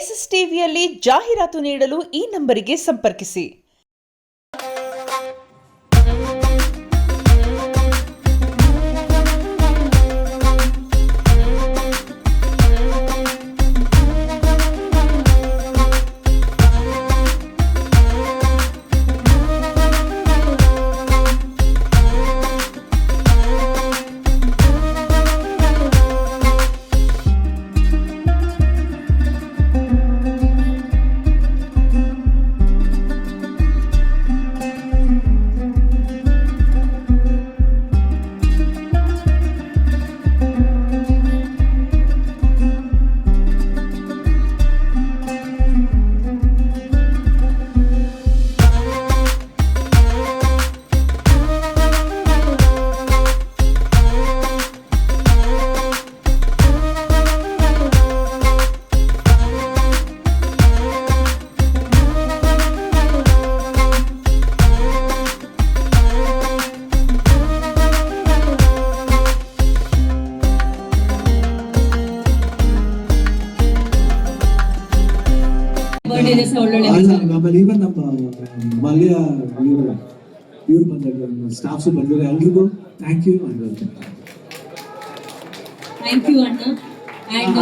S S ಟಿವಿಯಲ್ಲಿ ಜಾಹೀರಾತು ನೀಡಲು ಈ ನಂಬರಿಗೆ ಸಂಪರ್ಕಿಸಿ. ಆಮೇಲೆ ಈವನ್ ನಮ್ಮ ಮಲ್ಯ ಇವ್ರು ಬಂದಾಗ ಸ್ಟಾಫ್ಸ್ ಬಂದಿರೋ ಎಲ್ರಿಗೂ ಥ್ಯಾಂಕ್ ಯು ಅಣ್ಣ.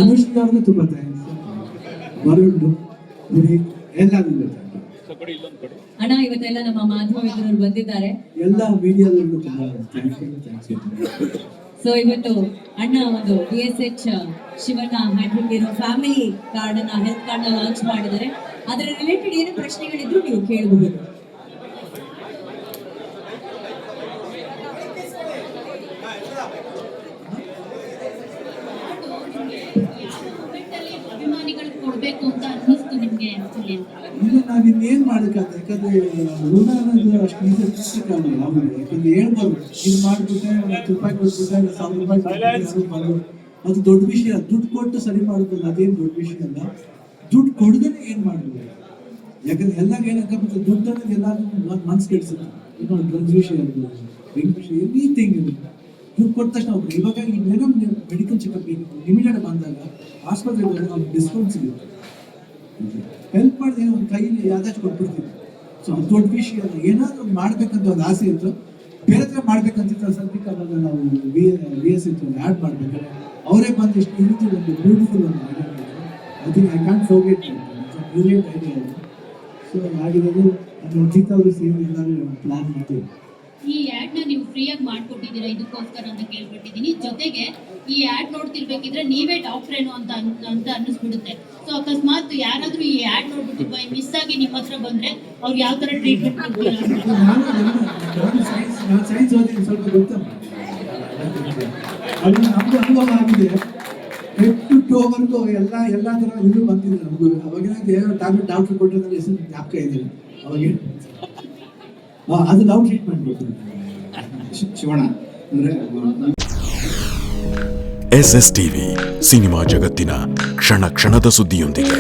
ಅನುಷ್ಠಾವ್ರಿಗೂ ತುಂಬಾ ಥ್ಯಾಂಕ್ಸ್. ವರುಣ್ ಎಲ್ಲರಿಗೂ ಅಣ್ಣ, ಇವತ್ತೆಲ್ಲ ನಮ್ಮ ಮಾಧ್ಯಮ ಮಿತ್ರರು ಬಂದಿದ್ದಾರೆ, ಎಲ್ಲ ಮೀಡಿಯಾದಲ್ಲೂ ತುಂಬಾ ಥ್ಯಾಂಕ್ಸ್. ಸೊ ಇವತ್ತು ಅಣ್ಣ ಒಂದು DSH ಶಿವಣ್ಣ ಹ್ಯಾಂಡ್ಲಿಂಗ್ ಇರೋ ಫ್ಯಾಮಿಲಿ ಕಾರ್ಡ್ ಅನ್ನ, ಹೆಲ್ತ್ ಕಾರ್ಡ್ ನ ಲಾಂಚ್ ಮಾಡಿದ್ದಾರೆ. ಅದರ ರಿಲೇಟೆಡ್ ಏನು ಪ್ರಶ್ನೆಗಳಿದ್ರು ನೀವು ಕೇಳಬಹುದು. ಅಭಿಮಾನಿಗಳು ಕೊಡ್ಬೇಕು ಅಂತ ಅನ್ನಿಸ್ತು ನಿಮ್ಗೆ? ನಾವಿನ್ನೇನ್ ಮಾಡಕ್ಕಾಗ, ಯಾಕಂದ್ರೆ ಋಣ ಅನ್ನೋದು ಅಷ್ಟು ಈಸಿ ಕಾರಣ ಯಾಕಂದ್ರೆ ಹೇಳ್ಬೋದು ಇದು ಮಾಡ್ಬಿಟ್ಟೆ ₹10 ಕೊಟ್ಬಿಟ್ಟೆ ₹1,000 ಅದು ದೊಡ್ಡ ವಿಷಯ. ದುಡ್ಡು ಕೊಟ್ಟು ಸರಿ ಮಾಡ್ಬೋದು, ಅದೇನು ದೊಡ್ಡ ವಿಷಯ ಅಲ್ಲ. ದುಡ್ಡು ಕೊಡದೇನೆ ಏನ್ ಮಾಡ್ಬೋದು, ಯಾಕಂದ್ರೆ ಎಲ್ಲಾಗ ಏನಂತ ದುಡ್ಡು ಅನ್ನೋದು ಎಲ್ಲಾದ್ರೂ ಮನ್ಸು ಕೆಡ್ಸುತ್ತೆ. ಡ್ರಗ್ಸ್ ವಿಷಯ ಇರ್ಬೋದು, ಡ್ರಿಂಕ್ ವಿಷಯ, ಎನಿಥಿಂಗ್ ಇರುತ್ತೆ. ದುಡ್ಡು ಕೊಟ್ಟ ತಕ್ಷಣ ಒಬ್ರು ಇವಾಗ ಏನೋ ಮೆಡಿಕಲ್ ಚೆಕಪ್ ಇಮಿಡಿಯೇಟ್ ಬಂದಾಗ ಆಸ್ಪತ್ರೆಗೆ ಹೋದ್ರೆ ಅವ್ರಿಗೆ ಡಿಸ್ಕೌಂಟ್ ಸಿಗುತ್ತೆ. ಹೆಲ್ಪ್ ಮಾಡಿದ್ರೆ ಒಂದು ಕೈಯಲ್ಲಿ ಯಾವ್ದಾದ್ರು ಕೊಟ್ಬಿಡ್ತೀವಿ. ಸೊ ಅದು ದೊಡ್ಡ ವಿಷಯ ಅಲ್ಲ. ಏನಾದ್ರು ಮಾಡ್ಬೇಕಂತ ಒಂದು ಆಸೆ ಇತ್ತು, ಬೇರೆ ಹತ್ರ ಮಾಡ್ಬೇಕಂತಿತ್ತು. ಸದ್ಯಕ್ಕೆ ಅವಾಗ ನಾವು VSH ಆ್ಯಡ್ ಮಾಡ್ಬೇಕಾದ್ರೆ ಅವರೇ ಬಂದು ಇಷ್ಟು ರೀತಿ ಒಂದು ಬ್ಯೂಟಿಫುಲ್ ಒಂದು ಐಡಿಯಾ ಮಾಡಿದ್ರು. I think I can forget brilliant idea ಅದು. ಸೊ ಆಗಿರೋದು ಅದು ಜಿತ್ ಅವರು ಸೇರಿ ಎಲ್ಲರೂ ಪ್ಲಾನ್ ಮಾಡ್ತೀವಿ. ಈ ಆಡ್ ನ ನೀವು ಫ್ರೀಯಾಗಿ ಮಾಡ್ಕೊಟ್ಟಿದ್ದೀರಾ ಇದಕ್ಕೋಸ್ಕರ ಅಂತ ಕೇಳ್ಬಿಟ್ಟಿದ್ದೀನಿ. ಜೊತೆಗೆ ಈ ಆಡ್ ನೋಡ್ತಿರ್ಬೇಕಿದ್ರೆ ನೀವೇ ಡಾಕ್ಟರ್ ಏನೋ ಅಂತ ಅನ್ನಿಸ್ಬಿಡುತ್ತೆ. ಸೊ ಅಕಸ್ಮಾತ್ ಯಾರಾದ್ರೂ ಈ ಆಡ್ ನೋಡ್ಬಿಟ್ಟು ಬೈ ಮಿಸ್ ಆಗಿ ನಿಮ್ಮ ಹತ್ರ ಬಂದ್ರೆ ಅವ್ರಿಗೆ ಯಾವ ತರ ಟ್ರೀಟ್ಮೆಂಟ್ ಕೊಡ್ತೀರಾ? ನಾನು ಸೈನ್ಸ್ ಓದಿ ಸ್ವಲ್ಪ ಗೊತ್ತಮ್ಮ, ಅದು ನಮ್ದು ಅನುಭವ ಆಗಿದೆ. ಹೆಡ್ ಟು ಟೋವರೆಗೂ ಎಲ್ಲ ಥರ ಇದು ಬಂದಿದೆ ನಮಗೂ. ಅವಾಗಿನ ಟ್ಯಾಬ್ಲೆಟ್ ಡಾಕ್ಟರ್ ಕೊಟ್ಟಿದ್ರೆ ಹೆಸರು ಜ್ಞಾಪಕ ಇದೆ. ಅವಾಗ ಅದು ನಾವು ಟ್ರೀಟ್ಮೆಂಟ್ ಕೊಡ್ತೀವಿ. ಶಿವಣ್ಣ ಅಂದರೆ SS TV ಸಿನಿಮಾ ಜಗತ್ತಿನ ಕ್ಷಣ ಕ್ಷಣದ ಸುದ್ದಿಯೊಂದಿಗೆ.